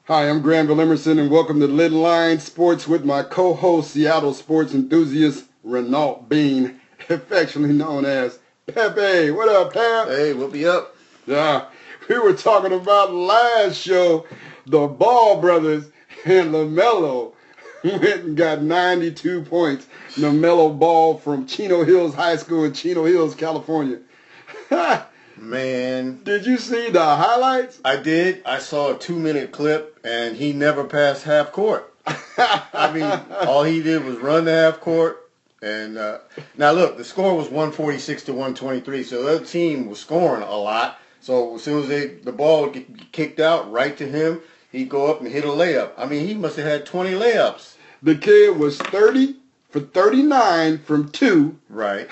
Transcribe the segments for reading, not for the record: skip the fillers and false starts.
Hi, I'm Granville Emerson, and welcome to Lidline Sports with my co-host, Seattle sports enthusiast Renault Bean, affectionately known as Pepe. What up, Pep? Hey, what be up? Yeah, we were talking about last show, the Ball brothers and LeMelo went and got 92 points. LeMelo Ball from Chino Hills High School in Chino Hills, California. Man. Did you see the highlights? I did. I saw a 2-minute clip, and he never passed half court. I mean, all he did was run to half court. And now, look, the score was 146 to 123, so the other team was scoring a lot. So as soon as the ball would get kicked out right to him, he'd go up and hit a layup. I mean, he must have had 20 layups. The kid was 30 for 39 from 2. Right.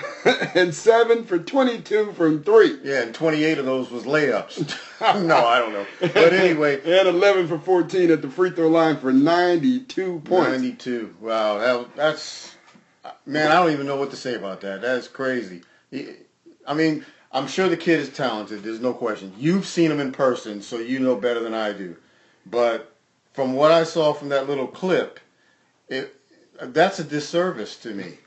And 7 for 22 from 3. Yeah, and 28 of those was layups. No, I don't know. But anyway. And 11 for 14 at the free throw line for 92 points. 92. Wow, that's... Man, I don't even know what to say about that. That's crazy. I mean, I'm sure the kid is talented. There's no question. You've seen him in person, so you know better than I do. But from what I saw from that little clip, that's a disservice to me.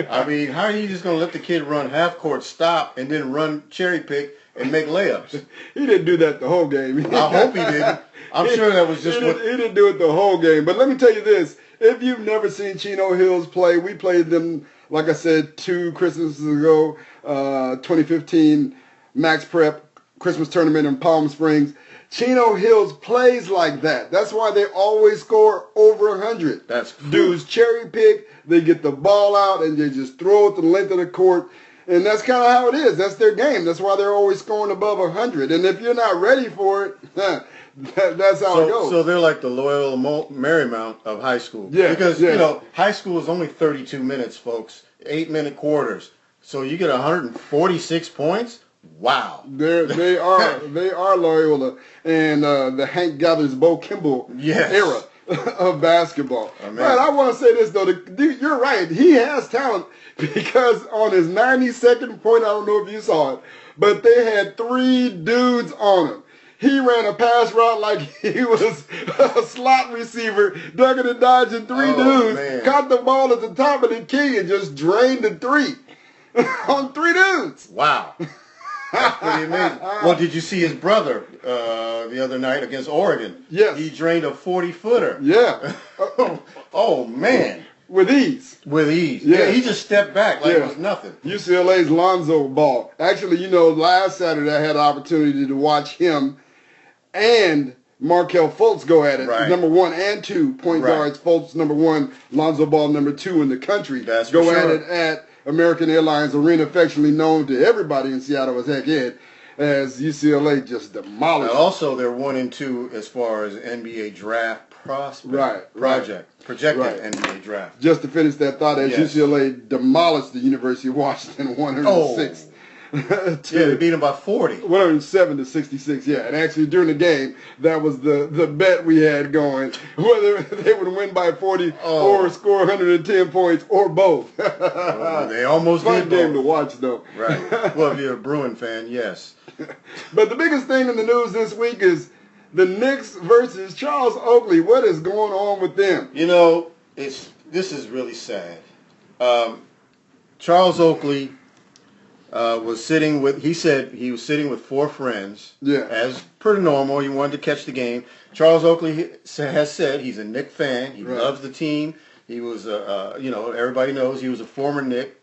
I mean, how are you just going to let the kid run half court, stop, and then run cherry pick and make layups? He didn't do that the whole game. I hope he didn't. I'm sure that was just he didn't do it the whole game. But let me tell you this. If you've never seen Chino Hills play, we played them, like I said, 2 Christmases ago, 2015 Max Prep Christmas tournament in Palm Springs. Chino Hills plays like that. That's why they always score over 100. That's cool. Dudes cherry pick, they get the ball out, and they just throw it the length of the court. And that's kind of how it is. That's their game. That's why they're always scoring above 100. And if you're not ready for it, that's how it goes. So they're like the Loyola Marymount of high school. Yeah. Because, yeah. you know, high school is only 32 minutes, folks. 8-minute quarters. So you get 146 points? Wow. They are Loyola. And the Hank Gathers Bo Kimball era of basketball. Oh, but I want to say this, though. You're right. He has talent because on his 92nd point, I don't know if you saw it, but they had 3 dudes on him. He ran a pass route like he was a slot receiver, ducking and dodging 3 dudes, man. Caught the ball at the top of the key and just drained the 3 on 3 dudes. Wow. That's pretty amazing. Well, did you see his brother the other night against Oregon? Yes. He drained a 40-footer. Yeah. Oh, man. With ease. With ease. Yeah, he just stepped back like it was nothing. UCLA's Lonzo Ball. Actually, you know, last Saturday I had the opportunity to watch him and Markelle Fultz go at it. Right. Number 1 and 2 point guards. Fultz number 1, Lonzo Ball number 2 in the country. That's go for sure. at it at American Airlines Arena, affectionately known to everybody in Seattle as Heck Ed, as UCLA just demolished. Also, they're 1 and 2 as far as NBA draft projected NBA draft. Just to finish that thought, as UCLA demolished the University of Washington 106. Yeah, they beat them by 40. 107 to 66, yeah. And actually, during the game, that was the bet we had going, whether they would win by 40 or score 110 points or both. They almost did both. Fun game to watch, though. Right. Well, if you're a Bruin fan, yes. But the biggest thing in the news this week is the Knicks versus Charles Oakley. What is going on with them? You know, this is really sad. Charles Oakley was sitting with, he said he was sitting with 4 friends. Yeah. As per normal, he wanted to catch the game. Charles Oakley has said he's a Knicks fan. He loves the team. He was, you know, everybody knows he was a former Knick.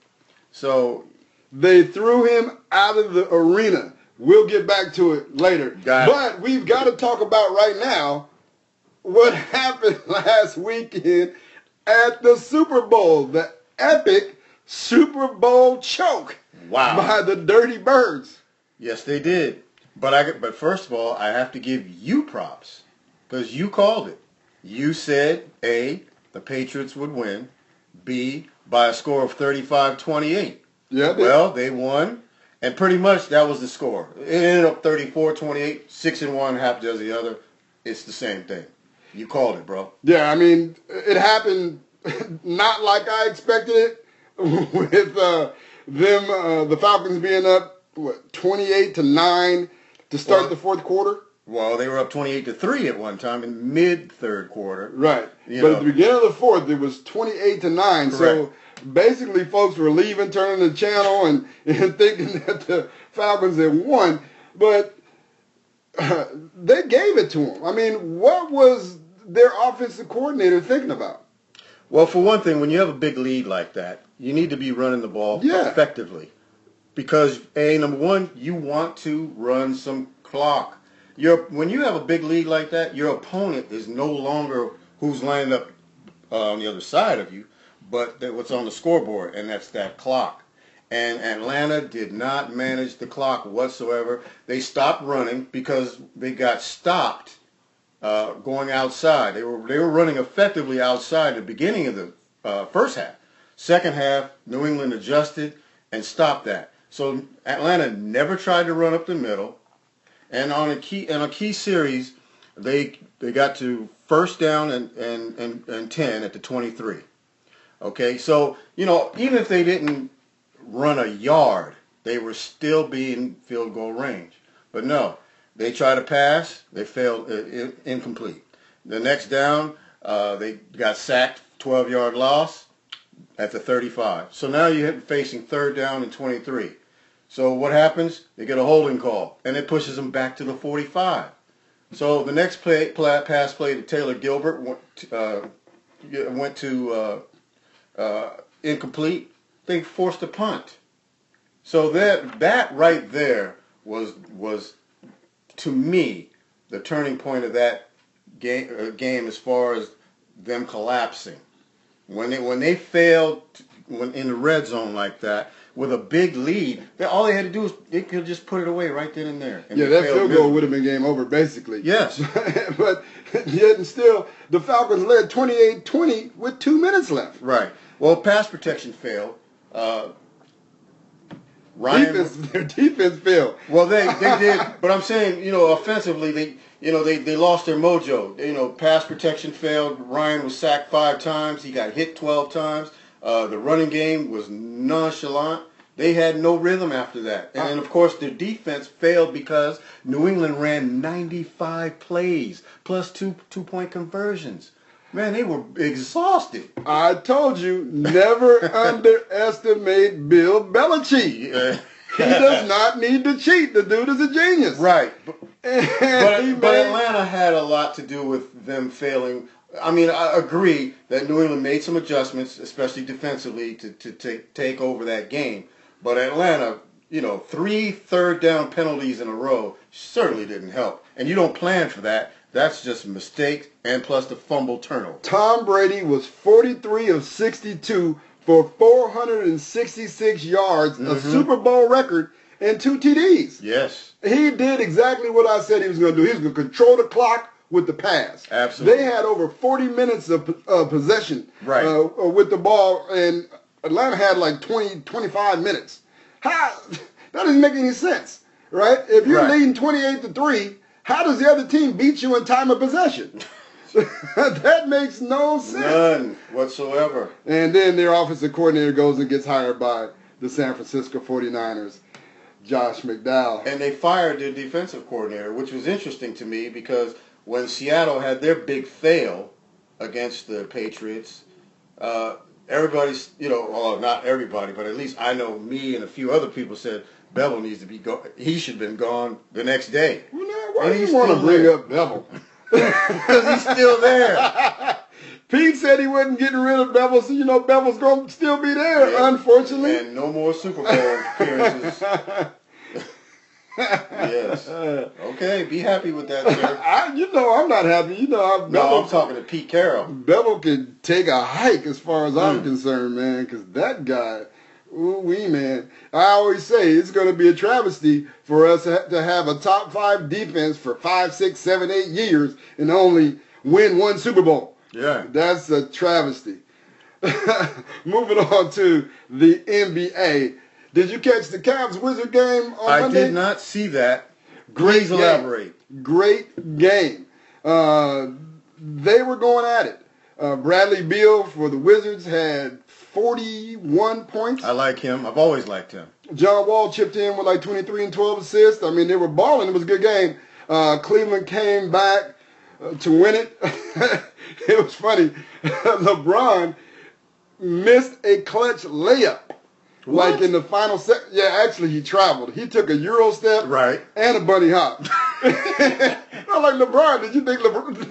So they threw him out of the arena. We'll get back to it later. But we've got to talk about right now what happened last weekend at the Super Bowl, the epic Super Bowl choke. Wow. By the Dirty Birds. Yes, they did. But first of all, I have to give you props because you called it. You said, A, the Patriots would win, B, by a score of 35-28. Yeah. Well, they won, and pretty much that was the score. It ended up 34-28, 6-1, half does the other. It's the same thing. You called it, bro. Yeah, I mean, it happened not like I expected it with the Falcons being up, 28-9 to start the fourth quarter. Well, they were up 28-3 at one time in mid-third quarter. Right. But at the beginning of the fourth, it was 28-9. Correct. So basically, folks were leaving, turning the channel, and thinking that the Falcons had won. But they gave it to them. I mean, what was their offensive coordinator thinking about? Well, for one thing, when you have a big lead like that, you need to be running the ball effectively. Because, number one, you want to run some clock. When you have a big lead like that, your opponent is no longer who's lined up on the other side of you, but what's on the scoreboard, and that's that clock. And Atlanta did not manage the clock whatsoever. They stopped running because they got stopped going outside. They were running effectively outside at the beginning of the first half. Second half, New England adjusted and stopped that. So Atlanta never tried to run up the middle. And on a key series, they got to first down and 10 at the 23. Okay, so even if they didn't run a yard, they were still being field goal range. But no, they tried to pass, they failed, incomplete. The next down, they got sacked, 12-yard loss at the 35. So now you're facing third down and 23. So what happens? They get a holding call, and it pushes them back to the 45. So the next pass play to Taylor Gilbert went to incomplete. They forced a punt. So that right there was to me the turning point of that game as far as them collapsing. When they failed in the red zone like that, with a big lead, all they had to do was they could just put it away right then and there. And that field goal would have been game over, basically. Yes. But yet and still, the Falcons led 28-20 with 2 minutes left. Right. Well, pass protection failed. Their defense failed. Well, they did, but I'm saying, offensively, they lost their mojo. Pass protection failed. Ryan was sacked 5 times. He got hit 12 times. The running game was nonchalant. They had no rhythm after that. And, of course, their defense failed because New England ran 95 plays plus two-point conversions. Man, they were exhausted. I told you, never underestimate Bill Belichick. He does not need to cheat. The dude is a genius. Right. But Atlanta had a lot to do with them failing. I mean, I agree that New England made some adjustments, especially defensively, to take over that game. But Atlanta, 3 third down penalties in a row certainly didn't help. And you don't plan for that. That's just a mistake, and plus the fumble turnover. Tom Brady was 43 of 62 for 466 yards, a Super Bowl record, and 2 TDs. Yes. He did exactly what I said he was going to do. He was going to control the clock with the pass. Absolutely. They had over 40 minutes of possession with the ball, and Atlanta had like 25 minutes. That doesn't make any sense, right? If you're leading 28-3, how does the other team beat you in time of possession? That makes no sense. None whatsoever. And then their offensive coordinator goes and gets hired by the San Francisco 49ers, Josh McDowell. And they fired their defensive coordinator, which was interesting to me because when Seattle had their big fail against the Patriots, everybody's, well, not everybody, but at least I know me and a few other people said Bevel needs to be he should have been gone the next day. Well, now, why do you want to bring up Bevel? Because he's still there. Pete said he wasn't getting rid of Bevel, so Bevel's going to still be there, unfortunately. And no more Super Bowl appearances. Yes. Okay, be happy with that, sir. I'm not happy. I'm talking to Pete Carroll. Bevel could take a hike as far as I'm concerned, man, because that guy, ooh-wee, man. I always say it's going to be a travesty for us to have a top 5 defense for 5, 6, 7, 8 years and only win 1 Super Bowl. Yeah. That's a travesty. Moving on to the NBA. Did you catch the Cavs-Wizard game on Monday? I did not see that. Please elaborate. Great game. They were going at it. Bradley Beal for the Wizards had 41 points. I like him. I've always liked him. John Wall chipped in with like 23 and 12 assists. I mean, they were balling. It was a good game. Cleveland came back to win it. It was funny. LeBron missed a clutch layup. What? Like in the final set. Yeah, actually he traveled. He took a Euro step and a bunny hop. I'm like, LeBron, did you think Trump? Was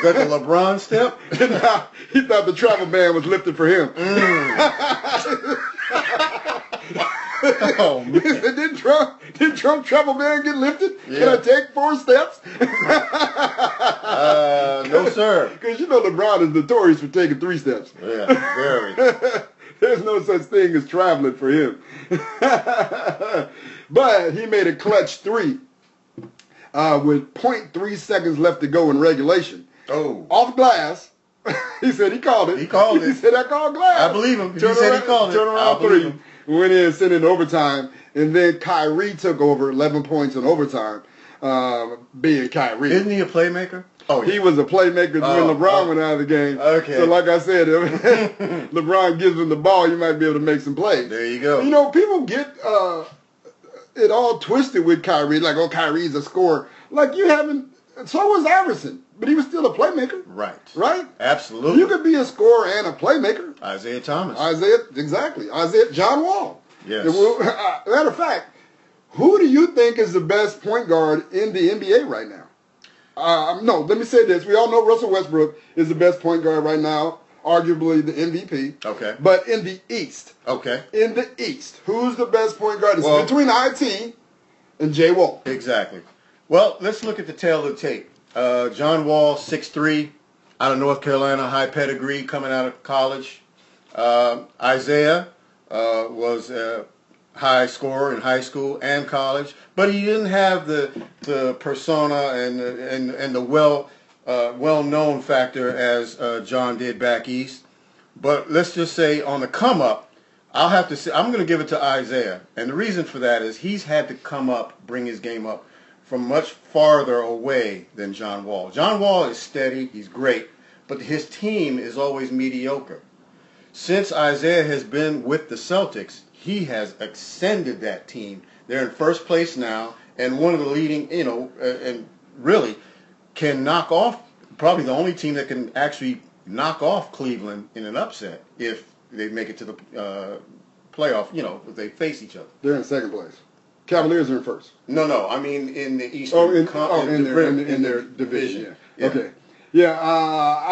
that the LeBron step? Nah, he thought the travel ban was lifted for him. Oh, man. Did Trump travel ban get lifted? Yeah. Can I take 4 steps? No, sir. Because you know LeBron is notorious for taking 3 steps. Yeah, very. There's no such thing as traveling for him. But he made a clutch 3 with 0.3 seconds left to go in regulation. Oh. Off glass. He said he called it. He called it. He said, I called glass. I believe him. He said he called it. Turn around 3. Went in, sent in overtime. And then Kyrie took over 11 points in overtime, being Kyrie. Isn't he a playmaker? Oh, yeah. He was a playmaker when LeBron went out of the game. Okay. So like I said, if LeBron gives him the ball, you might be able to make some plays. There you go. You know, people get it all twisted with Kyrie, like, oh, Kyrie's a scorer. Like, you haven't, so was Iverson, but he was still a playmaker. Right. Right? Absolutely. You could be a scorer and a playmaker. Isaiah Thomas. John Wall. Yes. Matter of fact, who do you think is the best point guard in the NBA right now? No, let me say this. We all know Russell Westbrook is the best point guard right now, arguably the MVP. Okay. But in the East. Okay. In the East, who's the best point guard? It's between IT and Jay Wall. Exactly. Well, let's look at the tail of the tape. John Wall, 6'3", out of North Carolina, high pedigree, coming out of college. Isaiah was a high scorer in high school and college, but he didn't have the persona and the well-known factor as John did back east. But let's just say on the come up, I'll have to say I'm going to give it to Isaiah, and the reason for that is he's had to come up, bring his game up from much farther away than John Wall. John Wall is steady, he's great, but his team is always mediocre. Since Isaiah has been with the Celtics, he has ascended that team. They're in first place now, and one of the leading, and really can knock off, probably the only team that can actually knock off Cleveland in an upset if they make it to the playoff, if they face each other. They're in second place. Cavaliers are in first. No, I mean in the Eastern in their division. Yeah. Okay. Yeah,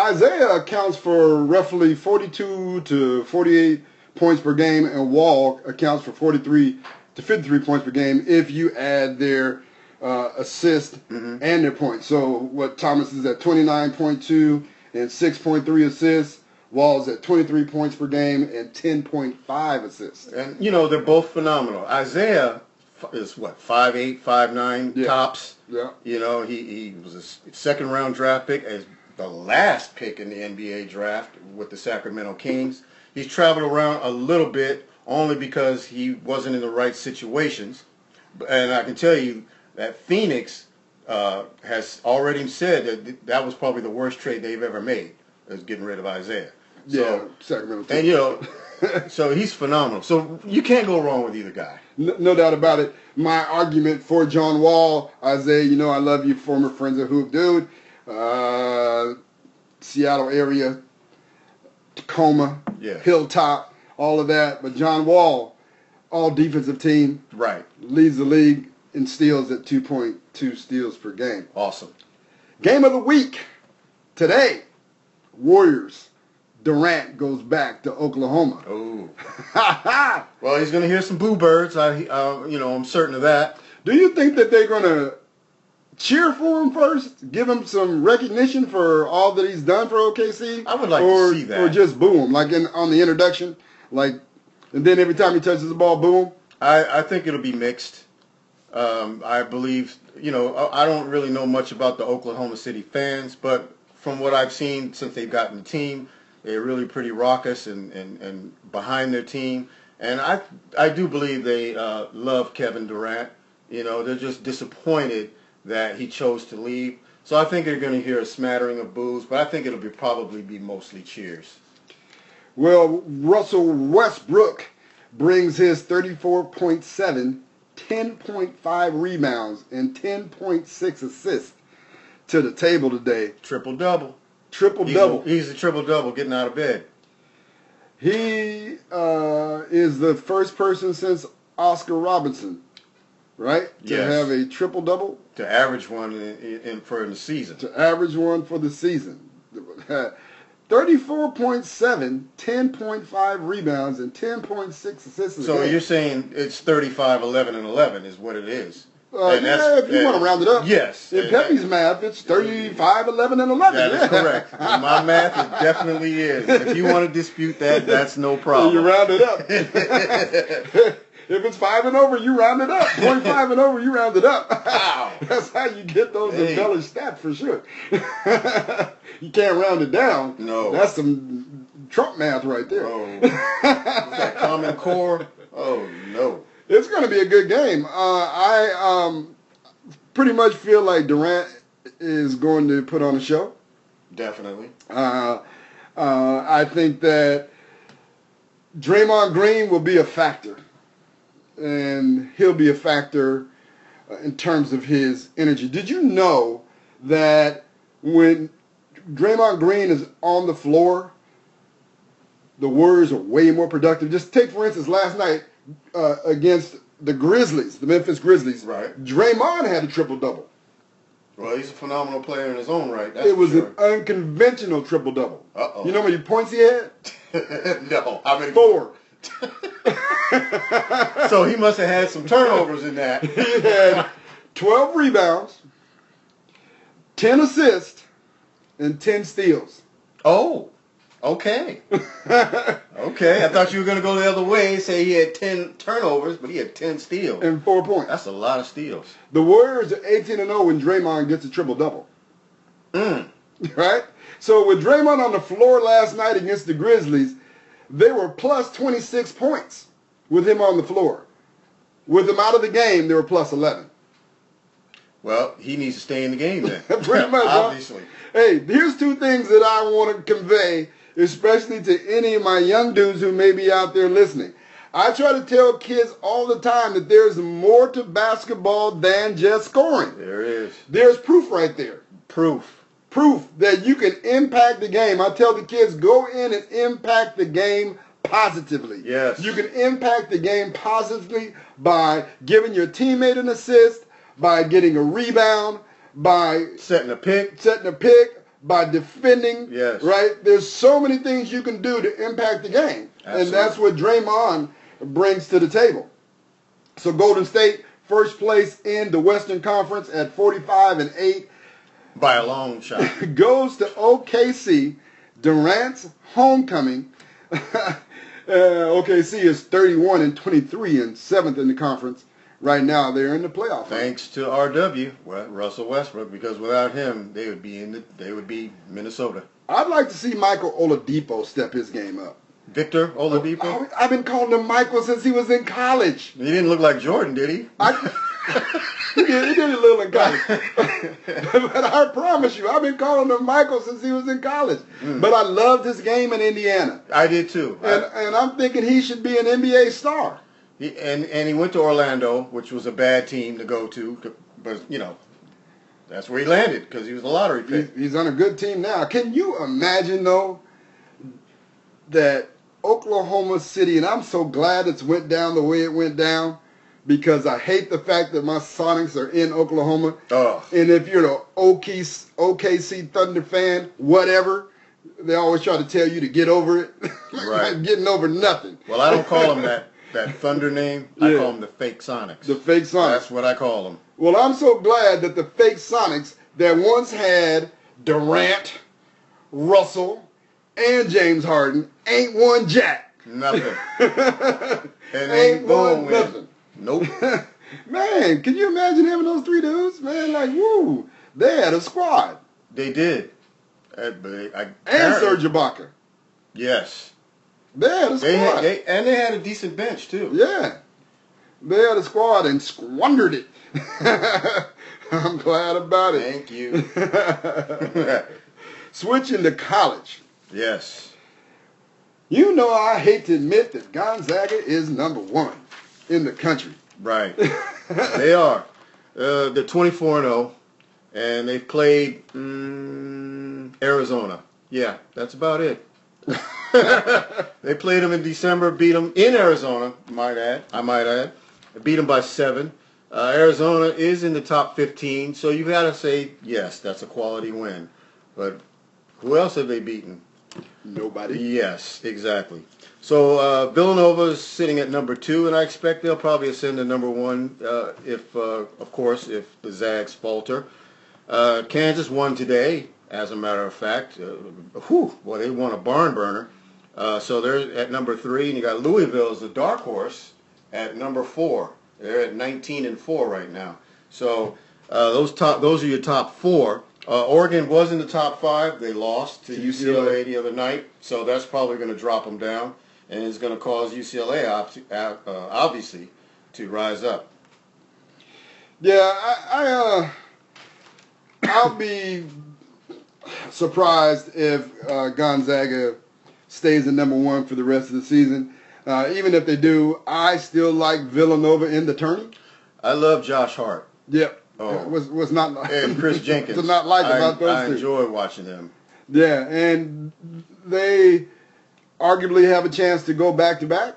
Isaiah accounts for roughly 42 to 48 points per game, and Wall accounts for 43 to 53 points per game if you add their assists and their points. So what Thomas is at 29.2 and 6.3 assists. Wall's at 23 points per game and 10.5 assists. And, they're both phenomenal. Isaiah is 5'8", 5'9", tops. Yeah. He was a second-round draft pick as the last pick in the NBA draft with the Sacramento Kings. He's traveled around a little bit only because he wasn't in the right situations. And I can tell you that Phoenix has already said that was probably the worst trade they've ever made, is getting rid of Isaiah. So, Sacramento. And, so he's phenomenal. So you can't go wrong with either guy. No doubt about it. My argument for John Wall, Isaiah, I love you, former Friends of Hoop dude. Seattle area, Tacoma, Hilltop, all of that. But John Wall, all defensive team. Right. Leads the league in steals at 2.2 steals per game. Awesome. Game of the week today, Warriors. Durant goes back to Oklahoma. Oh. Well, he's going to hear some boo birds. I'm certain of that. Do you think that they're going to cheer for him first, give him some recognition for all that he's done for OKC? I would like to see that. Or just boo him, like on the introduction, and then every time he touches the ball, boo him? I think it'll be mixed. I believe, I don't really know much about the Oklahoma City fans, but from what I've seen since they've gotten the team, they're really pretty raucous and behind their team. And I do believe they love Kevin Durant. They're just disappointed that he chose to leave. So I think they're going to hear a smattering of boos, but I think it'll probably be mostly cheers. Well, Russell Westbrook brings his 34.7 10.5 rebounds, and 10.6 assists to the table today. Triple-double. Triple-double. He's a triple-double getting out of bed. He is the first person since Oscar Robertson, right? To have a triple-double. To average one for the season. To average one for the season. 34.7, 10.5 rebounds, and 10.6 assists. So you're saying it's 35, 11, and 11 is what it is. Yeah, if you want to round it up. Yes. In Pepe's math, it's 35, 11, and 11. That is correct. In my math, it definitely is. If you want to dispute that, that's no problem. You round it up. If it's 5 and over, you round it up. 0.5 and over, you round it up. Wow. That's how you get those embellished stats for sure. You can't round it down. No. That's some Trump math right there. Oh. Is that Common Core? Oh, no. It's going to be a good game. I pretty much feel like Durant is going to put on a show. Definitely. I think that Draymond Green will be a factor. And he'll be a factor in terms of his energy. Did you know that when Draymond Green is on the floor, the Warriors are way more productive? Just take, for instance, last night against the Grizzlies, the Memphis Grizzlies. Right. Draymond had a triple-double. Well, he's a phenomenal player in his own right. It was an unconventional triple-double. Uh-oh. You know how many points he had? No. How many? 4. So he must have had some turnovers in that. He had 12 rebounds, 10 assists, and 10 steals. Oh, okay. Okay, I thought you were going to go the other way and say he had 10 turnovers, but he had 10 steals. And 4 points. That's a lot of steals. The Warriors are 18-0 when Draymond gets a triple-double. Right? So with Draymond on the floor last night against the Grizzlies, they were plus 26 points with him on the floor. With him out of the game, they were plus 11. Well, he needs to stay in the game then. Pretty much. Obviously. Hey, here's 2 things that I want to convey, especially to any of my young dudes who may be out there listening. I try to tell kids all the time that there's more to basketball than just scoring. There is. There's proof right there. Proof That you can impact the game. I tell the kids, go in and impact the game positively. Yes. You can impact the game positively by giving your teammate an assist, by getting a rebound, by setting a pick, by defending. Yes. Right? There's so many things you can do to impact the game. Absolutely. And that's what Draymond brings to the table. So Golden State, first place in the Western Conference at 45-8. By a long shot. Goes to OKC. Durant's homecoming. OKC is 31-23 and 7th in the conference. Right now, they're in the playoff. Thanks to RW, Russell Westbrook, because without him, they would be Minnesota. I'd like to see Michael Oladipo step his game up. Victor Oladipo? I've been calling him Michael since he was in college. He didn't look like Jordan, did he? He did a little in college. But I promise you, I've been calling him Michael since he was in college. But I loved his game in Indiana. I did too. And I'm thinking he should be an NBA star. And he went to Orlando, which was a bad team to go to. But, that's where he landed because he was a lottery pick. He's on a good team now. Can you imagine, though, that Oklahoma City, and I'm so glad it's went down the way it went down, because I hate the fact that my Sonics are in Oklahoma. Oh. And if you're the OKC Thunder fan, whatever, they always try to tell you to get over it. Right. Like getting over nothing. Well, I don't call them that Thunder name. I call them the fake Sonics. The fake Sonics. That's what I call them. Well, I'm so glad that the fake Sonics that once had Durant, Russell, and James Harden ain't won jack. Nothing. And ain't won nothing. Nope. Man, can you imagine having those 3 dudes? Man, like, woo. They had a squad. They did. And Serge Ibaka. Yes. They had a squad. They had a decent bench, too. Yeah. They had a squad and squandered it. I'm glad about it. Thank you. Switching to college. Yes. You know I hate to admit that Gonzaga is number 1 in the country. Right. They are. They're 24-0, and they've played Arizona. Yeah, that's about it. They played them in December, beat them in Arizona, I might add. Beat them by 7. Arizona is in the top 15, so you got to say, yes, that's a quality win. But who else have they beaten? Nobody. Yes, exactly. So Villanova is sitting at number 2, and I expect they'll probably ascend to number 1 if, of course, if the Zags falter. Kansas won today, as a matter of fact. Boy, they won a barn burner. So they're at number 3, and you got Louisville as the dark horse at number 4. They're at 19-4 right now. So those are your top 4. Oregon was in the top 5. They lost to UCLA the other night, so that's probably going to drop them down, and it's going to cause UCLA obviously to rise up. Yeah, I'll be surprised if Gonzaga stays at number 1 for the rest of the season. Even if they do, I still like Villanova in the tourney. I love Josh Hart. Yep. Was not and Chris Jenkins. To not like about those two. I enjoy watching them. Yeah, and they arguably have a chance to go back to back.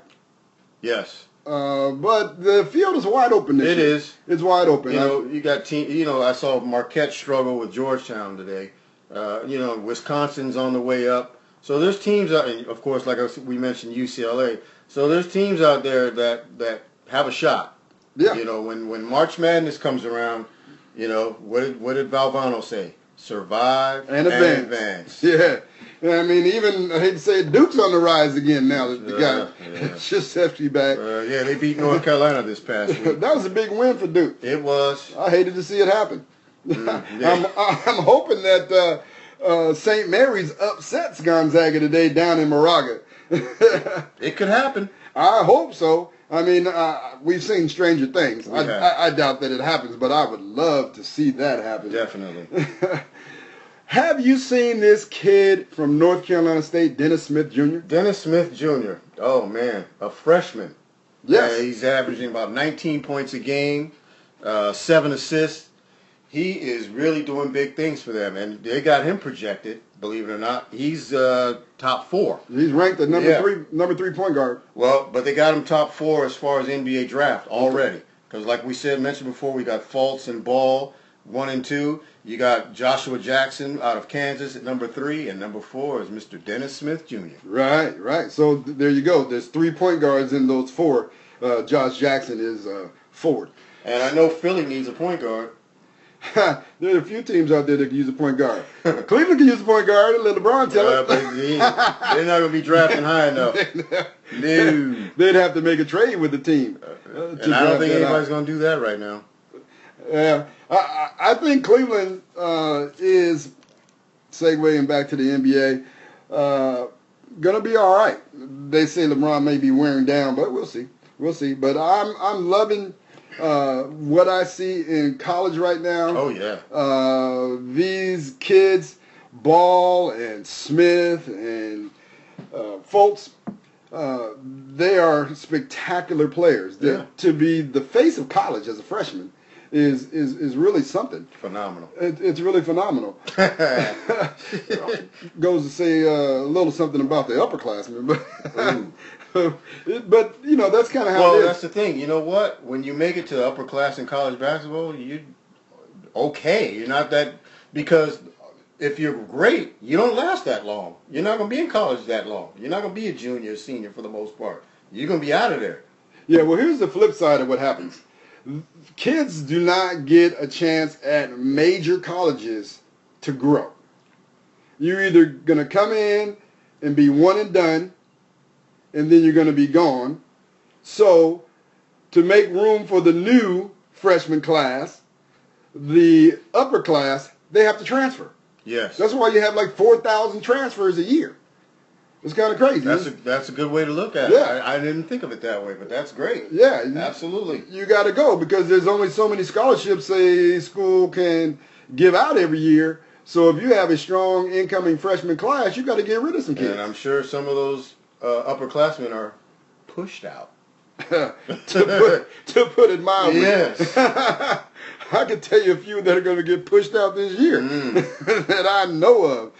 Yes. But the field is wide open this year. It is. It's wide open. You got team. I saw Marquette struggle with Georgetown today. Wisconsin's on the way up. So there's teams out, and of course, like we mentioned, UCLA. So there's teams out there that have a shot. Yeah. When March Madness comes around, what did Valvano say? Survive and advance. Yeah. I mean, even, I hate to say it, Duke's on the rise again now that the guy Krzyzewski back. They beat North Carolina this past week. That was a big win for Duke. It was. I hated to see it happen. I'm hoping that St. Mary's upsets Gonzaga today down in Moraga. It could happen. I hope so. I mean, we've seen stranger things. I doubt that it happens, but I would love to see that happen. Definitely. Have you seen this kid from North Carolina State, Dennis Smith Jr.? Dennis Smith Jr. Oh, man. A freshman. Yes. He's averaging about 19 points a game, 7 assists. He is really doing big things for them, and they got him projected, believe it or not. He's top 4. He's ranked at number 3 point guard. Well, but they got him top 4 as far as NBA draft already. Because like we mentioned before, we got Fultz and Ball, 1 and 2. You got Joshua Jackson out of Kansas at number 3, and number 4 is Mr. Dennis Smith Jr. Right. So there you go. There's 3 point guards in those 4. Josh Jackson is forward. And I know Philly needs a point guard. There are a few teams out there that can use a point guard. Cleveland can use a point guard and let LeBron tell it. They're not going to be drafting high enough. No. They'd have to make a trade with the team. And I don't think anybody's going to do that right now. Yeah, I think Cleveland is, segueing back to the NBA, going to be all right. They say LeBron may be wearing down, but we'll see. But I'm loving what I see in college right now. Oh, yeah. These kids, Ball and Smith and Fultz, they are spectacular players. Yeah. To be the face of college as a freshman is really something. Phenomenal. It's really phenomenal. Goes to say a little something about the upperclassmen, but that's kind of how it is. Well, that's the thing. You know what? When you make it to the upper class in college basketball, you're not that, because if you're great, you don't last that long. You're not going to be in college that long. You're not going to be a junior or senior for the most part. You're going to be out of there. Yeah, well, here's the flip side of what happens. Kids do not get a chance at major colleges to grow. You're either going to come in and be one and done, and then you're going to be gone. So, to make room for the new freshman class, the upper class, they have to transfer. Yes. That's why you have like 4,000 transfers a year. It's kind of crazy. That's a good way to look at it. I didn't think of it that way, but that's great. Yeah. Absolutely. You got to go because there's only so many scholarships a school can give out every year. So if you have a strong incoming freshman class, you got to get rid of some kids. And I'm sure some of those upperclassmen are pushed out. to put it mildly. Yes. I can tell you a few that are going to get pushed out this year that I know of.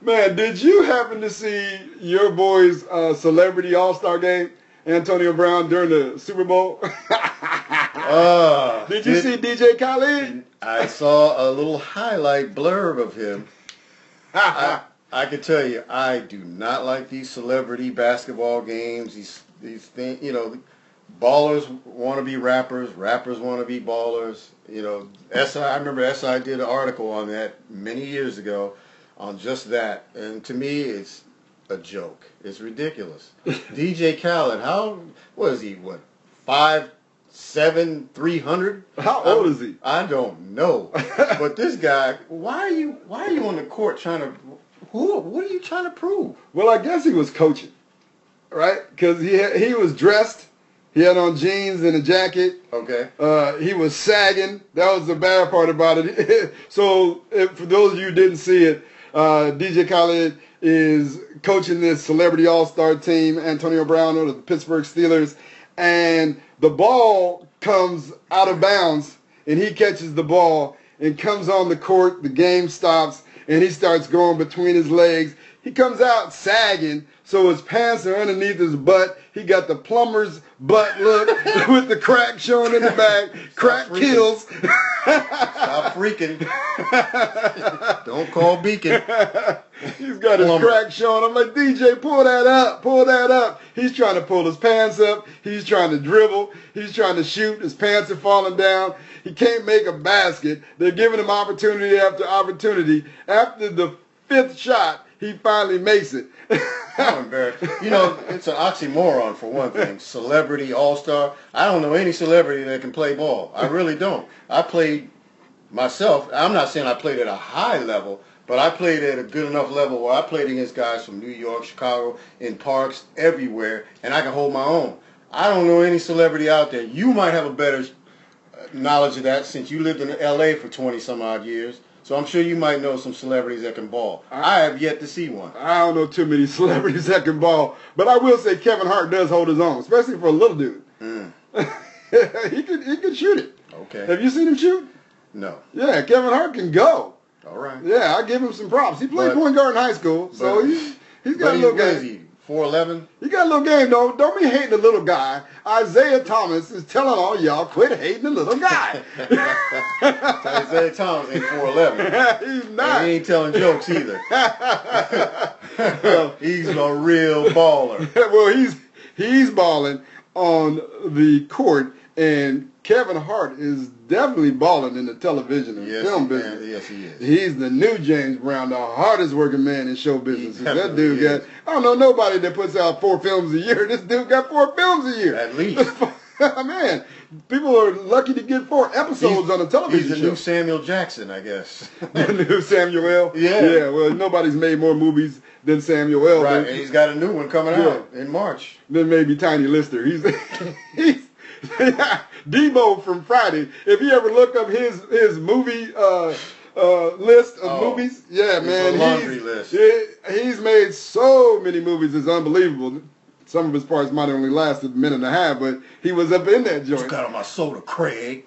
Man, did you happen to see your boy's celebrity all-star game, Antonio Brown, during the Super Bowl? Did you see DJ Khaled? I saw a little highlight blurb of him. I can tell you, I do not like these celebrity basketball games. These things, you know, ballers want to be rappers want to be ballers. You know, I remember SI did an article on that many years ago on just that, and to me, it's a joke. It's ridiculous. DJ Khaled, what is he? 5'7", 300? How old is he? I don't know. But this guy, why are you on the court trying to? What are you trying to prove? Well, I guess he was coaching, right? Because he was dressed. He had on jeans and a jacket. Okay. He was sagging. That was the bad part about it. So, for those of you who didn't see it, DJ Khaled is coaching this celebrity all-star team, Antonio Brown of the Pittsburgh Steelers, and the ball comes out of bounds, and he catches the ball and comes on the court. The game stops, and he starts going between his legs. He comes out sagging, so his pants are underneath his butt. He got the plumber's butt look with the crack showing in the back. Crack kills. Stop freaking. Don't call Beacon. He's got his crack showing. I'm like, DJ, pull that up. Pull that up. He's trying to pull his pants up. He's trying to dribble. He's trying to shoot. His pants are falling down. He can't make a basket. They're giving him opportunity after opportunity. After the fifth shot, he finally makes it. I'm embarrassed. You know, it's an oxymoron for one thing. Celebrity, all-star. I don't know any celebrity that can play ball. I really don't. I played myself. I'm not saying I played at a high level, but I played at a good enough level where I played against guys from New York, Chicago, in parks, everywhere, and I can hold my own. I don't know any celebrity out there. You might have a better knowledge of that since you lived in L.A. for 20-some-odd years. So I'm sure you might know some celebrities that can ball. I have yet to see one. I don't know too many celebrities that can ball, but I will say Kevin Hart does hold his own, especially for a little dude. He can shoot it. Okay. Have you seen him shoot? No. Yeah, Kevin Hart can go. All right. Yeah, I give him some props. He played point guard in high school, so he's got a little game. What is he? 4'11"? He got a little game, though. Don't be hating the little guy. Isaiah Thomas is telling all y'all, quit hating the little guy. Isaiah Thomas ain't 4'11". He's not. And he ain't telling jokes either. He's a real baller. Well, he's balling on the court, and Kevin Hart is definitely balling in the television and film business. Yes, he is. He's the new James Brown, the hardest working man in show business. That dude got, I don't know nobody that puts out 4 films a year. This dude got 4 films a year. At least. Man, people are lucky to get 4 episodes on a television show. He's the new Samuel Jackson, I guess. The new Samuel L. Yeah. Yeah, well, nobody's made more movies than Samuel L. Right, and he's got a new one coming out in March. Then maybe Tiny Lister. He's Debo from Friday. If you ever look up his movie list of movies, man, laundry list. He's made so many movies. It's unbelievable. Some of his parts might have only lasted a minute and a half, but he was up in that joint. Just got on my soda, Craig.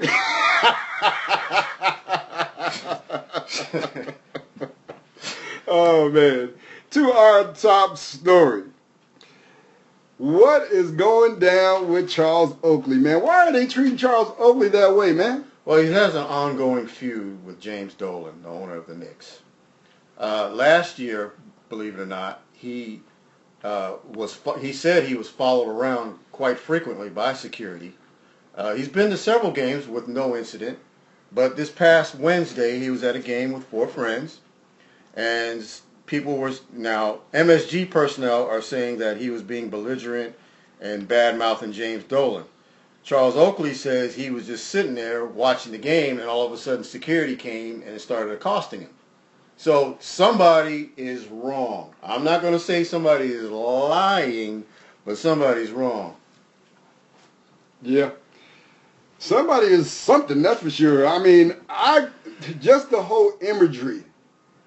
Oh man. To our top story. What is going down with Charles Oakley, man? Why are they treating Charles Oakley that way, man? Well, he has an ongoing feud with James Dolan, the owner of the Knicks. Last year, believe it or not, he said he was followed around quite frequently by security. He's been to several games with no incident, but this past Wednesday he was at a game with 4 friends, and now MSG personnel are saying that he was being belligerent and bad-mouthing James Dolan. Charles Oakley says he was just sitting there watching the game, and all of a sudden security came and started accosting him. So somebody is wrong. I'm not going to say somebody is lying, but somebody's wrong. Yeah. Somebody is something, that's for sure. I mean, just the whole imagery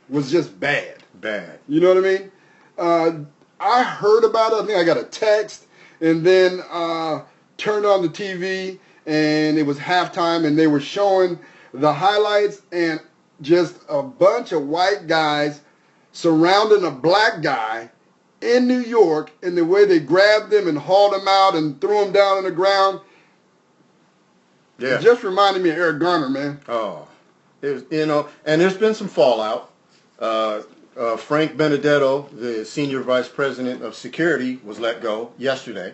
was just bad. Bad. You know what I mean? I heard about it. I think I got a text, and then turned on the TV, and it was halftime, and they were showing the highlights, and just a bunch of white guys surrounding a black guy in New York, and the way they grabbed him and hauled him out and threw him down on the ground. Yeah. It just reminded me of Eric Garner, man. Oh. It was, and there's been some fallout. Frank Benedetto, the senior vice president of security, was let go yesterday.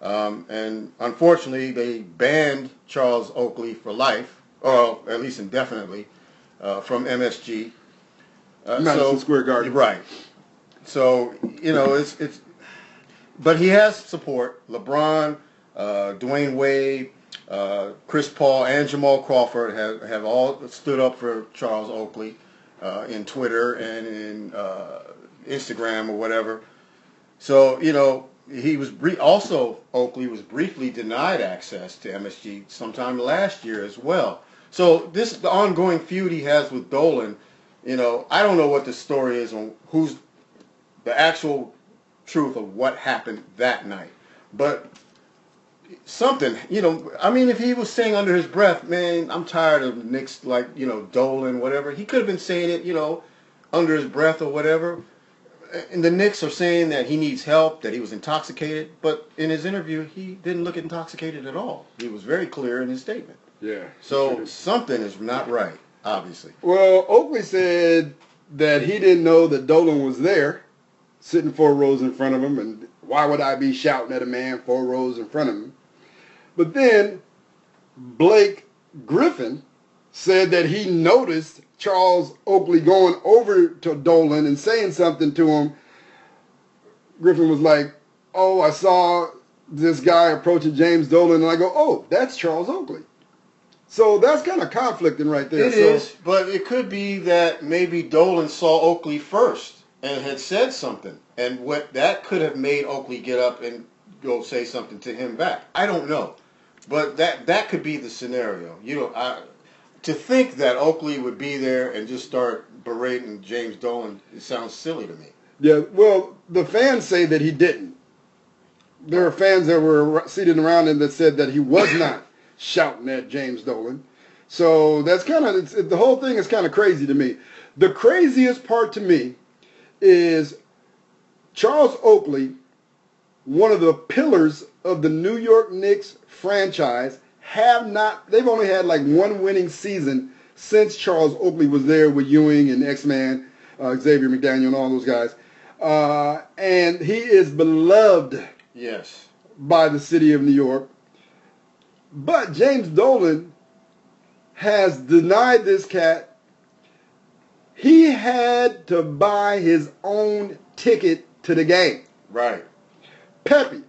And unfortunately, they banned Charles Oakley for life, or at least indefinitely, from MSG. Madison Square Garden. Right. So, it's but he has support. LeBron, Dwayne Wade, Chris Paul, and Jamal Crawford have all stood up for Charles Oakley in Twitter and in Instagram or whatever. So, he was Oakley was briefly denied access to MSG sometime last year as well. So the ongoing feud he has with Dolan, I don't know what the story is on who's the actual truth of what happened that night. But something, if he was saying under his breath, man, I'm tired of Knicks, Dolan, whatever, he could have been saying it, under his breath or whatever. And the Knicks are saying that he needs help, that he was intoxicated. But in his interview, he didn't look intoxicated at all. He was very clear in his statement. Yeah. So something is not right, obviously. Well, Oakley said that he didn't know that Dolan was there, sitting 4 rows in front of him, and why would I be shouting at a man 4 rows in front of him? But then Blake Griffin said that he noticed Charles Oakley going over to Dolan and saying something to him. Griffin was like, oh, I saw this guy approaching James Dolan, and I go, oh, that's Charles Oakley. So that's kind of conflicting right there. It is, but it could be that maybe Dolan saw Oakley first and had said something, and what that could have made Oakley get up and go say something to him back. I don't know, but that could be the scenario. To think that Oakley would be there and just start berating James Dolan, it sounds silly to me. Yeah, well, the fans say that he didn't. There are fans that were seated around him that said that he was not shouting at James Dolan. So that's the whole thing is kind of crazy to me. The craziest part to me is Charles Oakley, one of the pillars of the New York Knicks franchise, they've only had like one winning season since Charles Oakley was there with Ewing and X-Man, Xavier McDaniel and all those guys. And he is beloved by the city of New York. But James Dolan has denied this cat. He had to buy his own ticket to the game. Right. Peppy,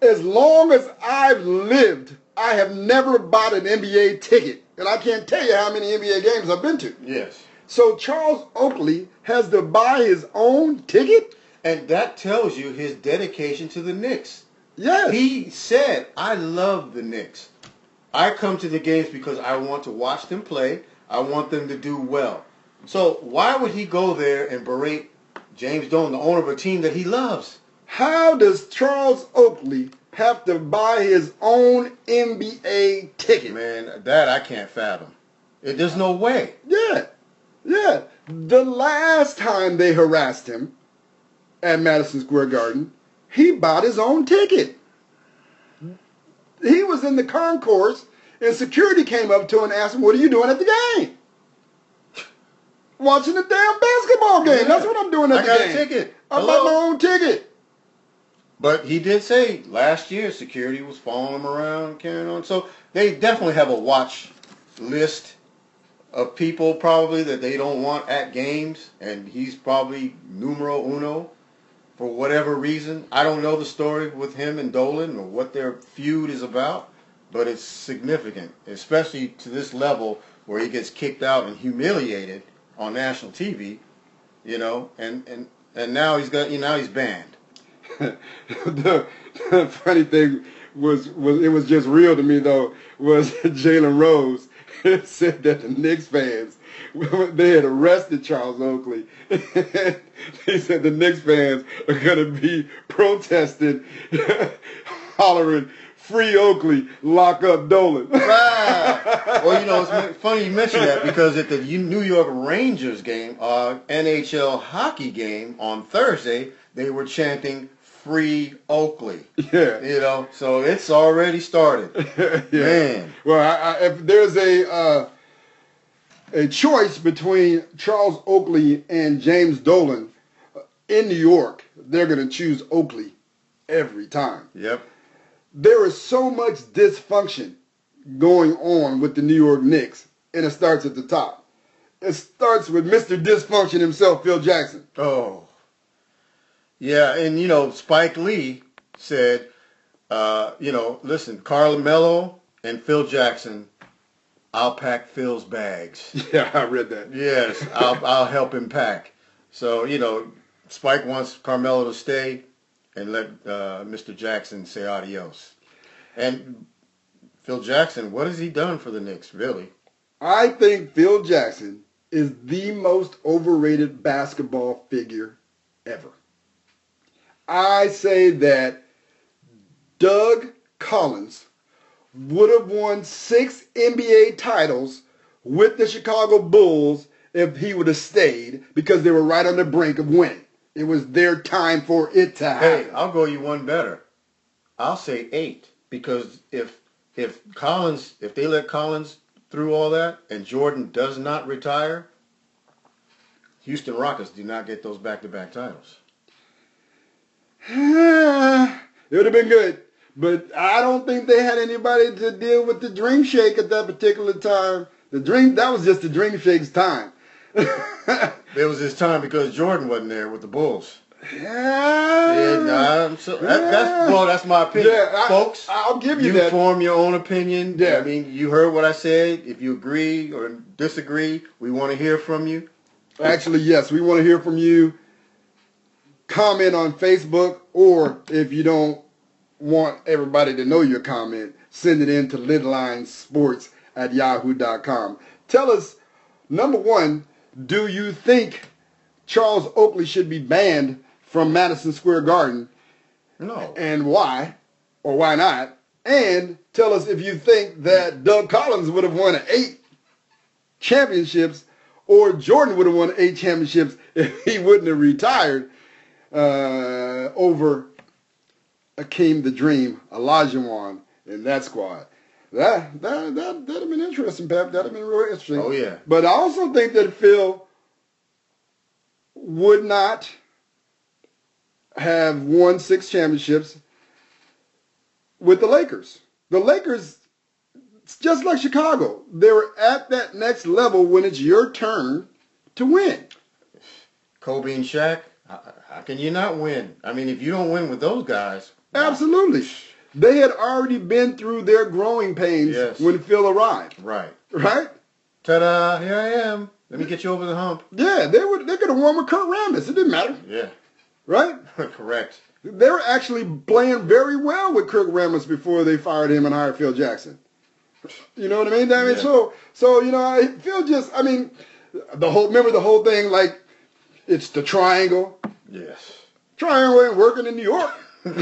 as long as I've lived, I have never bought an NBA ticket. And I can't tell you how many NBA games I've been to. Yes. So Charles Oakley has to buy his own ticket? And that tells you his dedication to the Knicks. Yes. He said, I love the Knicks. I come to the games because I want to watch them play. I want them to do well. So why would he go there and berate James Dolan, the owner of a team that he loves? How does Charles Oakley have to buy his own NBA ticket? Man, that I can't fathom. There's no way. Yeah. The last time they harassed him at Madison Square Garden, he bought his own ticket. He was in the concourse, and security came up to him and asked him, what are you doing at the game? Watching the damn basketball game. Yeah. That's what I'm doing at the game. I got a ticket. I bought my own ticket. But he did say last year security was following him around, carrying on. So they definitely have a watch list of people probably that they don't want at games, and he's probably numero uno for whatever reason. I don't know the story with him and Dolan or what their feud is about, but it's significant, especially to this level where he gets kicked out and humiliated on national TV, and now he's banned. The funny thing was it was just real to me though was Jalen Rose. said that the Knicks fans, they had arrested Charles Oakley. He said the Knicks fans are going to be protesting, hollering, "Free Oakley, lock up Dolan." Right. Well, it's funny you mention that because at the New York Rangers game, NHL hockey game on Thursday, they were chanting "Free Oakley." Yeah. So it's already started. Yeah. Man. Well, if there's a choice between Charles Oakley and James Dolan in New York, they're going to choose Oakley every time. Yep. There is so much dysfunction going on with the New York Knicks, and it starts at the top. It starts with Mr. Dysfunction himself, Phil Jackson. Oh. Yeah, and Spike Lee said, listen, LeMelo and Phil Jackson, I'll pack Phil's bags. Yeah, I read that. Yes, I'll help him pack. So, Spike wants Carmelo to stay and let Mr. Jackson say adios. And Phil Jackson, what has he done for the Knicks, really? I think Phil Jackson is the most overrated basketball figure ever. I say that Doug Collins would have won 6 NBA titles with the Chicago Bulls if he would have stayed, because they were right on the brink of winning. It was their time for it to happen. Hey, I'll go you one better. I'll say 8, because if they let Collins through all that and Jordan does not retire, Houston Rockets do not get those back-to-back titles. It would have been good. But I don't think they had anybody to deal with the Dream Shake at that particular time. That was just the Dream Shake's time. It was his time because Jordan wasn't there with the Bulls. Yeah. That's my opinion. Yeah, folks, I'll give you that. You form your own opinion. Yeah. I mean, you heard what I said. If you agree or disagree, we want to hear from you. Actually, yes, we want to hear from you. Comment on Facebook, or if you don't want everybody to know your comment, send it in to Lidline Sports at yahoo.com. Tell us, number one, do you think Charles Oakley should be banned from Madison Square Garden? No. And why, or why not? And tell us if you think that Doug Collins would have won 8 championships, or Jordan would have won 8 championships if he wouldn't have retired over Akeem the Dream Olajuwon in that squad. That'd have been interesting, Pep. That'd have been real interesting. Oh, yeah. But I also think that Phil would not have won 6 championships with the Lakers. The Lakers, it's just like Chicago. They were at that next level when it's your turn to win. Kobe and Shaq, how can you not win? I mean, if you don't win with those guys. Absolutely. They had already been through their growing pains when Phil arrived. Right. Right? Ta-da, here I am. Let me get you over the hump. Yeah, they could have won with Kurt Rambis. It didn't matter. Yeah. Right? Correct. They were actually playing very well with Kurt Rambis before they fired him and hired Phil Jackson. You know what I mean? So Phil just, remember the whole thing, like, it's the triangle. Yes. Triangle ain't working in New York. They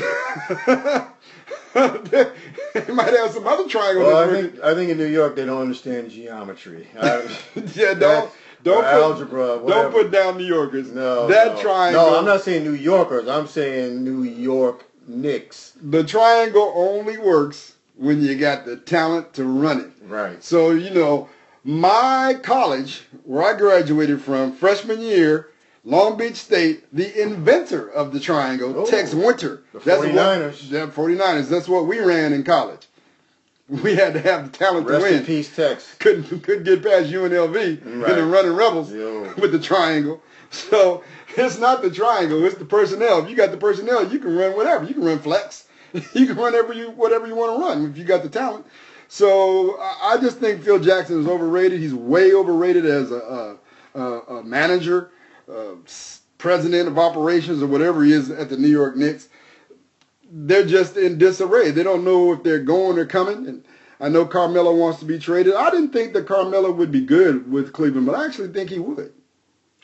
might have some other triangle. Well, I think in New York they don't understand geometry. Algebra. Don't put down New Yorkers. No. Triangle. No, I'm not saying New Yorkers. I'm saying New York Knicks. The triangle only works when you got the talent to run it. Right. So my college, where I graduated from, freshman year, Long Beach State, the inventor of the triangle, Tex Winter. The 49ers. 49ers. That's what we ran in college. We had to have the talent to win. Rest in peace, Tex. Couldn't get past UNLV and the Running Rebels with the triangle. So it's not the triangle, it's the personnel. If you got the personnel, you can run whatever. You can run flex. You can run whatever you want to run if you got the talent. So I just think Phil Jackson is overrated. He's way overrated as a manager. President of operations or whatever he is at the New York Knicks. They're just in disarray. They don't know if they're going or coming. And I know Carmelo wants to be traded. I didn't think that Carmelo would be good with Cleveland, but I actually think he would.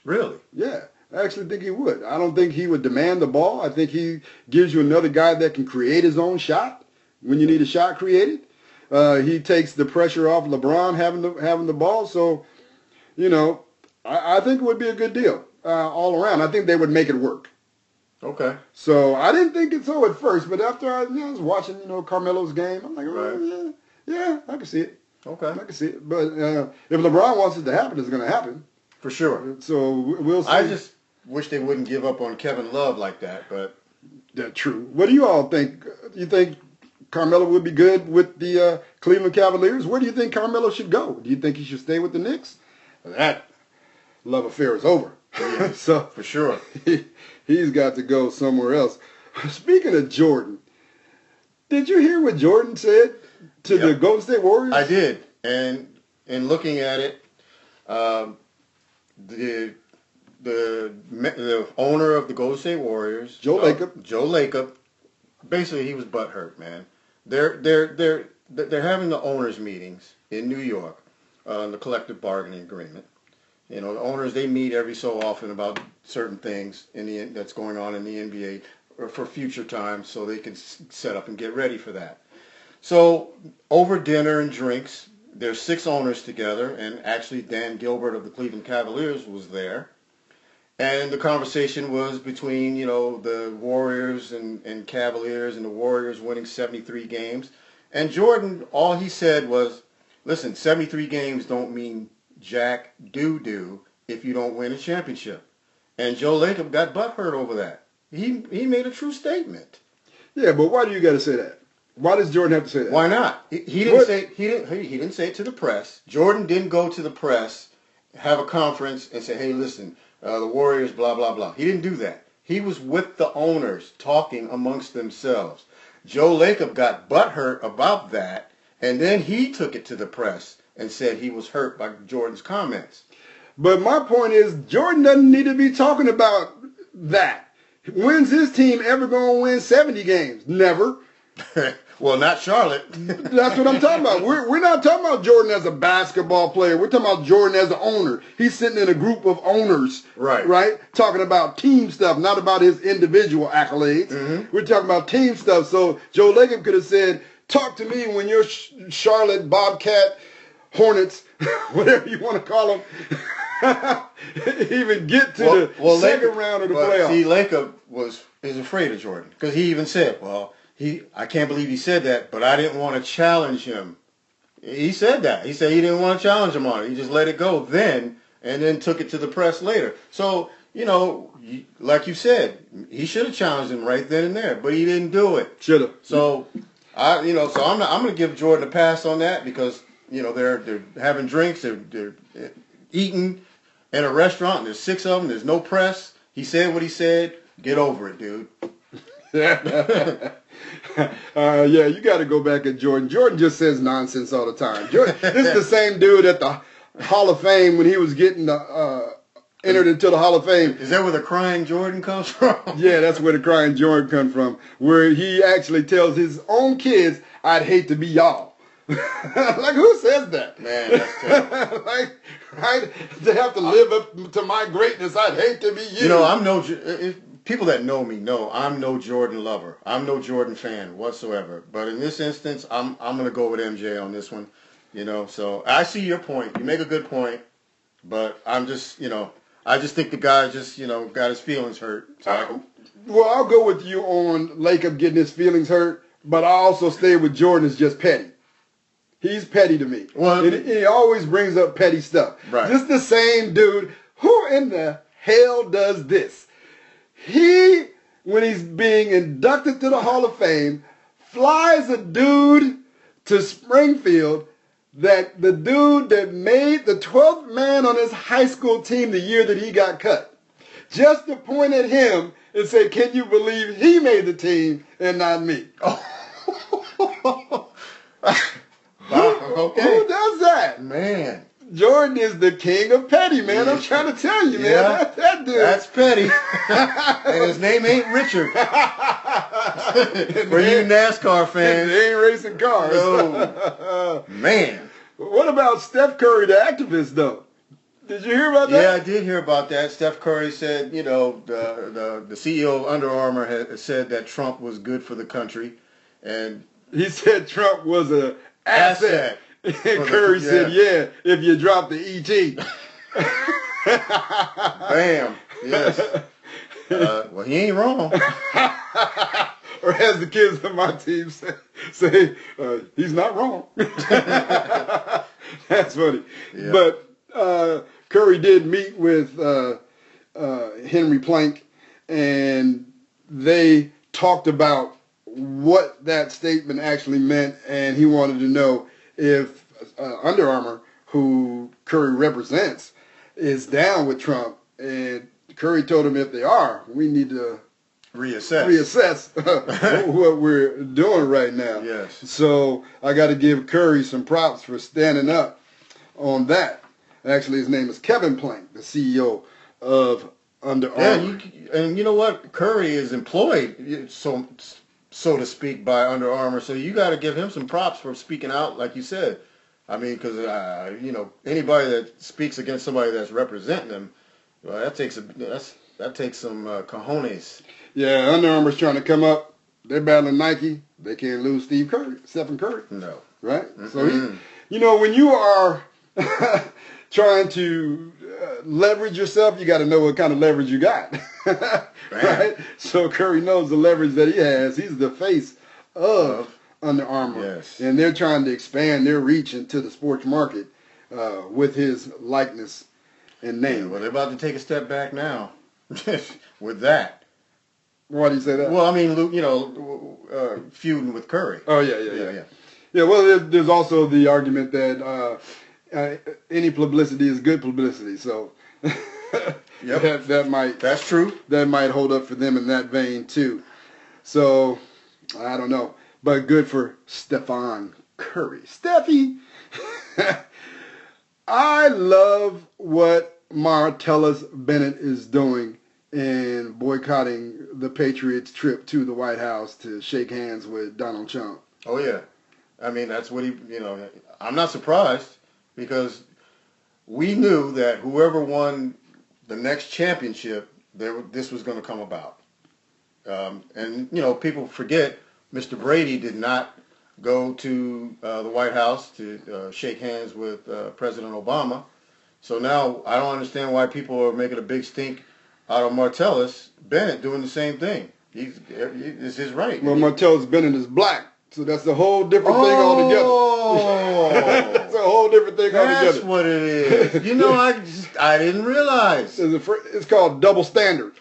Really? Yeah, I actually think he would. I don't think he would demand the ball. I think he gives you another guy that can create his own shot when you need a shot created. He takes the pressure off LeBron having the ball. So, you know, I think it would be a good deal all around. I think they would make it work. Okay. So I didn't think it so at first, but after I was watching, Carmelo's game, I'm like, oh, yeah, I can see it. Okay. I can see it. But if LeBron wants it to happen, it's going to happen. For sure. So we'll see. I just wish they wouldn't give up on Kevin Love like that, but. That's true. What do you all think? You think Carmelo would be good with the Cleveland Cavaliers? Where do you think Carmelo should go? Do you think he should stay with the Knicks? That love affair is over. So for sure. He's got to go somewhere else. Speaking of Jordan, did you hear what Jordan said to the Golden State Warriors? I did. And in looking at it, the owner of the Golden State Warriors, Joe Lacob, basically he was butthurt, man. They're having the owners meetings in New York on the collective bargaining agreement. The owners, they meet every so often about certain things that's going on in the NBA or for future times, so they can set up and get ready for that. So over dinner and drinks, there's 6 owners together, and actually Dan Gilbert of the Cleveland Cavaliers was there. And the conversation was between, the Warriors and Cavaliers, and the Warriors winning 73 games. And Jordan, all he said was, listen, 73 games don't mean jack doo-doo if you don't win a championship. And Joe Lacob got butthurt over that. He made a true statement. Yeah, but why do you got to say that? Why does Jordan have to say that? Why not? He didn't say he didn't say it to the press. Jordan didn't go to the press, have a conference, and say, hey, listen, the Warriors, blah, blah, blah. He didn't do that. He was with the owners talking amongst themselves. Joe Lacob got butthurt about that, and then he took it to the press and said he was hurt by Jordan's comments. But my point is, Jordan doesn't need to be talking about that. When's his team ever going to win 70 games? Never. Well, not Charlotte. That's what I'm talking about. We're not talking about Jordan as a basketball player. We're talking about Jordan as an owner. He's sitting in a group of owners, right? Talking about team stuff, not about his individual accolades. Mm-hmm. We're talking about team stuff. So Joe Lacob could have said, talk to me when you're Charlotte Bobcat Hornets, whatever you want to call them, even get to the second round of the playoffs. See, Lacob is afraid of Jordan because he even said, I can't believe he said that, but I didn't want to challenge him. He said that. He said he didn't want to challenge him on it. He just let it go then and then took it to the press later. So, like you said, he should have challenged him right then and there, but he didn't do it. Should have. So, I'm going to give Jordan a pass on that because, they're having drinks, they're eating in a restaurant, and there's 6 of them, there's no press. He said what he said. Get over it, dude. You got to go back at Jordan. Jordan just says nonsense all the time. This is the same dude at the Hall of Fame when he was getting entered into the Hall of Fame. Is that where the crying Jordan comes from? Yeah, that's where the crying Jordan comes from, where he actually tells his own kids, I'd hate to be y'all. Like, who says that? Man, that's terrible. Right? To have to live up to my greatness, I'd hate to be you. People that know me know I'm no Jordan lover. I'm no Jordan fan whatsoever. But in this instance, I'm going to go with MJ on this one. So I see your point. You make a good point. But I'm just, I just think the guy just, got his feelings hurt. So I'll go with you on Lacob getting his feelings hurt. But I also stay with Jordan as just petty. He's petty to me. Well, he always brings up petty stuff. Right. Just the same dude. Who in the hell does this? He, when he's being inducted to the Hall of Fame, flies a dude to Springfield, that the dude that made the 12th man on his high school team the year that he got cut. Just to point at him and say, can you believe he made the team and not me? Who does that? Man. Jordan is the king of petty, man. I'm trying to tell you, man. Yeah, that dude. That's petty. And his name ain't Richard. For you NASCAR fans. They ain't racing cars. No. Man. What about Steph Curry, the activist, though? Did you hear about that? Yeah, I did hear about that. Steph Curry said, you know, the CEO of Under Armour had said that Trump was good for the country. And he said Trump was an asset. And Curry said, yeah, if you drop the ET. Bam. Yes. Well, he ain't wrong. Or as the kids on my team say he's not wrong. That's funny. Yeah. But Curry did meet with Henry Plank, and they talked about what that statement actually meant, and he wanted to know if Under Armour, who Curry represents, is down with Trump. And Curry told him if they are, we need to reassess what we're doing right now. Yes. So I got to give Curry some props for standing up on that. Actually, his name is Kevin Plank, the CEO of Under Armour. Yeah, and you know what? Curry is employed, so to speak, by Under Armour. So you got to give him some props for speaking out, like you said. I mean, because you know, anybody that speaks against somebody that's representing them, well, that takes some cojones. Yeah, Under Armour's trying to come up. They're battling Nike. They can't lose Stephen Curry. No. Right? Mm-hmm. So, you know, when you are trying to leverage yourself, you got to know what kind of leverage you got. Right? So Curry knows the leverage that he has. He's the face of Under Armour. Yes. And they're trying to expand their reach into the sports market with his likeness and name. Yeah, well, they're about to take a step back now with that. Why do you say that? Well, I mean, you know, feuding with Curry. Oh, yeah. Yeah, well, there's also the argument that any publicity is good publicity. So yep. That's true. That might hold up for them in that vein, too. So, I don't know. But good for Stephon Curry. Steffi, I love what Martellus Bennett is doing in boycotting the Patriots' trip to the White House to shake hands with Donald Trump. Oh, yeah. I mean, that's what I'm not surprised because we knew that whoever won the next championship, this was going to come about. And, you know, people forget Mr. Brady did not go to the White House to shake hands with President Obama. So now I don't understand why people are making a big stink out of Martellus Bennett doing the same thing. It's his right. Well, Martellus Bennett is black, so that's a whole different thing altogether. Oh, that's a whole different thing altogether. That's what it is. You know, I didn't realize. It's called double standard.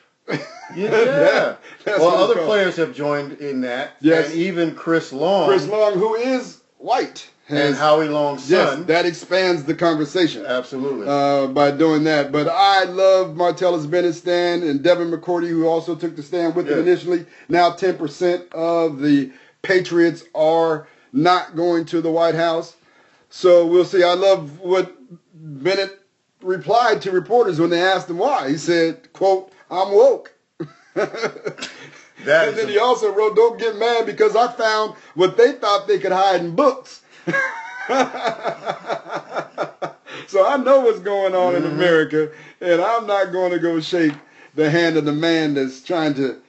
Yeah. Well, other players have joined in that. Yes. And even Chris Long. Chris Long, who is white. And Howie Long's son. Yes, that expands the conversation. Absolutely. By doing that. But I love Martellus Bennett's stand and Devin McCourty, who also took the stand with it initially. Now 10% of the Patriots are not going to the White House. So we'll see. I love what Bennett replied to reporters when they asked him why. He said, quote, "I'm woke." And then he also wrote, "Don't get mad because I found what they thought they could hide in books." So I know what's going on in America, and I'm not going to go shake the hand of the man that's trying to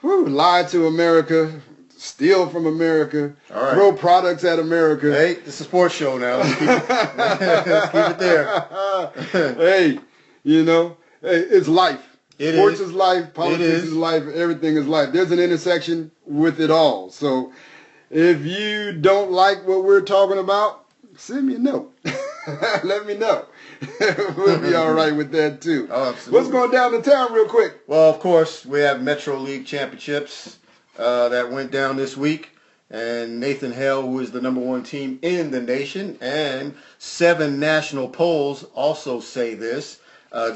lie to America, steal from America, throw products at America. Hey, it's a sports show now. Let's keep it there. Hey, you know, it's life. Sports is life, politics is life, everything is life. There's an intersection with it all. So if you don't like what we're talking about, send me a note. Let me know. We'll be all right with that, too. Oh, absolutely. What's going down in town real quick? Well, of course, we have Metro League Championships that went down this week. And Nathan Hale, who is the #1 team in the nation, and 7 national polls also say this,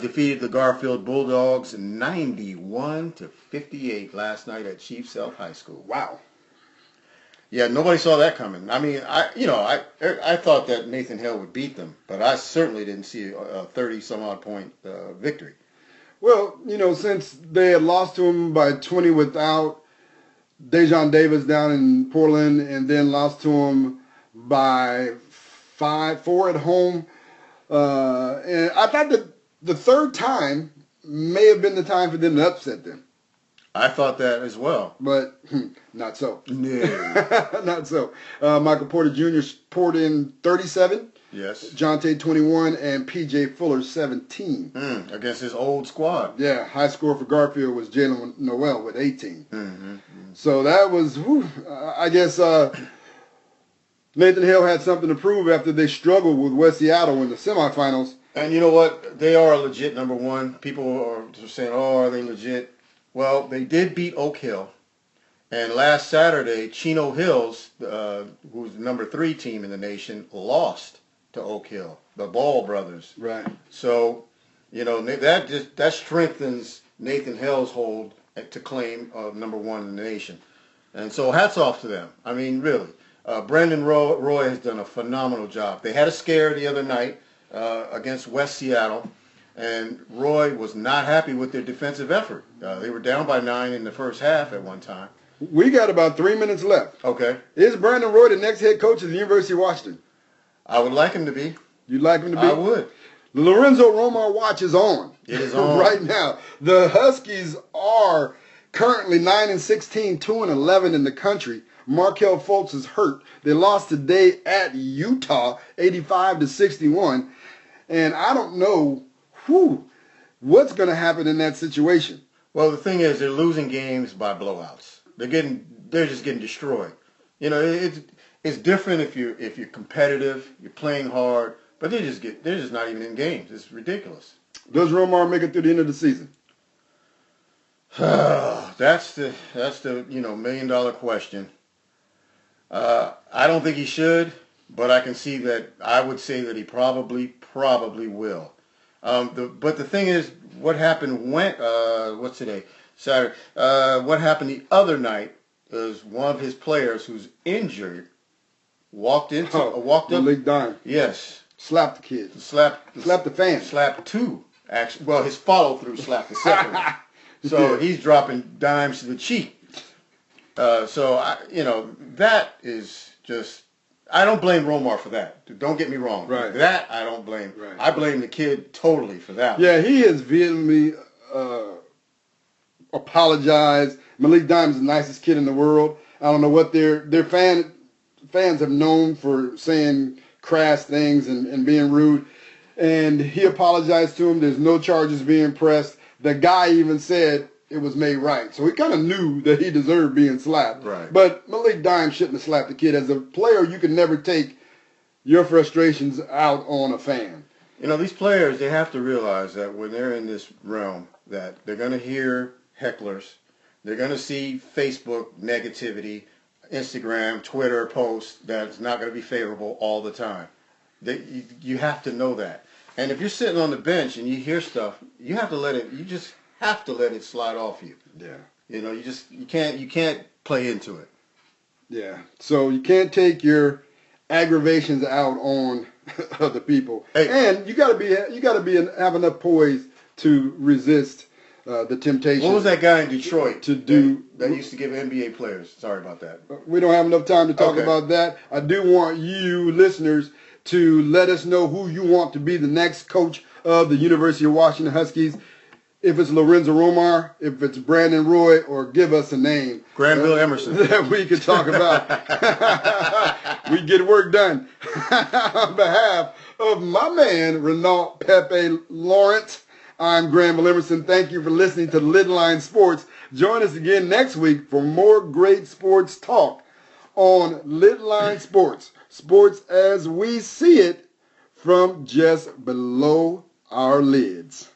defeated the Garfield Bulldogs 91-58 last night at Chief Sealth High School. Wow. Yeah, nobody saw that coming. I mean, I thought that Nathan Hale would beat them, but I certainly didn't see a 30-some-odd point victory. Well, you know, since they had lost to him by 20 without Dejon Davis down in Portland, and then lost to him by 4 at home. And I thought that the third time may have been the time for them to upset them. I thought that as well. But not so. No. Not so. Michael Porter Jr. poured in 37. Yes. John Tate 21 and P.J. Fuller 17. Against his old squad. Yeah, high score for Garfield was Jalen Noel with 18. Mm-hmm. So that was, I guess Nathan Hale had something to prove after they struggled with West Seattle in the semifinals. And you know what? They are legit number one. People are saying, oh, are they legit? Well, they did beat Oak Hill. And last Saturday, Chino Hills, who's the number 3 team in the nation, lost to Oak Hill, the Ball brothers. Right. So, you know, that strengthens Nathan Hale's hold to claim number 1 in the nation. And so hats off to them. I mean, really. Brandon Roy has done a phenomenal job. They had a scare the other night against West Seattle, and Roy was not happy with their defensive effort. They were down by 9 in the first half at one time. We got about 3 minutes left. Okay. Is Brandon Roy the next head coach of the University of Washington? I would like him to be. You'd like him to be? I would. The Lorenzo Romar watch is on. It is on. Right now. The Huskies are currently 9-16, 2-11 in the country. Markelle Fultz is hurt. They lost today at Utah, 85-61. And I don't know what's going to happen in that situation. Well, the thing is, they're losing games by blowouts. They're just getting destroyed. You know, it's different if you're competitive, you're playing hard, but they're just not even in games. It's ridiculous. Does Romar make it through the end of the season? That's the $1 million question. I don't think he should, but I can see that. I would say that he probably will. But the thing is, what happened what's today? Saturday. What happened the other night is one of his players who's injured walked up. Malik Dime. Yes. Slapped the kid. Slapped the fan. Slapped 2. Actually, well, his follow through slapped the second one. So he's dropping dimes to the cheek. That is just. I don't blame Romar for that. Don't get me wrong. Right. That I don't blame. Right. I blame the kid totally for that. Yeah, he has vehemently apologized. Malik Dime's the nicest kid in the world. I don't know what their fans have known for saying crass things and being rude. And he apologized to him. There's no charges being pressed. The guy even said it was made right. So he kind of knew that he deserved being slapped. Right. But Malik Dime shouldn't have slapped the kid. As a player, you can never take your frustrations out on a fan. You know, these players, they have to realize that when they're in this realm, that they're going to hear hecklers. They're going to see Facebook negativity, Instagram, Twitter posts that's not going to be favorable all the time. You have to know that. And if you're sitting on the bench and you hear stuff, you have to let it. You just have to let it slide off you. Yeah. You know, you can't play into it. Yeah. So you can't take your aggravations out on other people. Hey. And you got to have enough poise to resist the temptation. What was that guy in Detroit to do that used to give NBA players? Sorry about that. We don't have enough time to talk about that. I do want you listeners to let us know who you want to be the next coach of the University of Washington Huskies. If it's Lorenzo Romar, if it's Brandon Roy, or give us a name. Granville Emerson. That we can talk about. We get work done. On behalf of my man, Renault Pepe Lawrence, I'm Granville Emerson. Thank you for listening to Lidline Sports. Join us again next week for more great sports talk on Lidline Sports. Sports as we see it from just below our lids.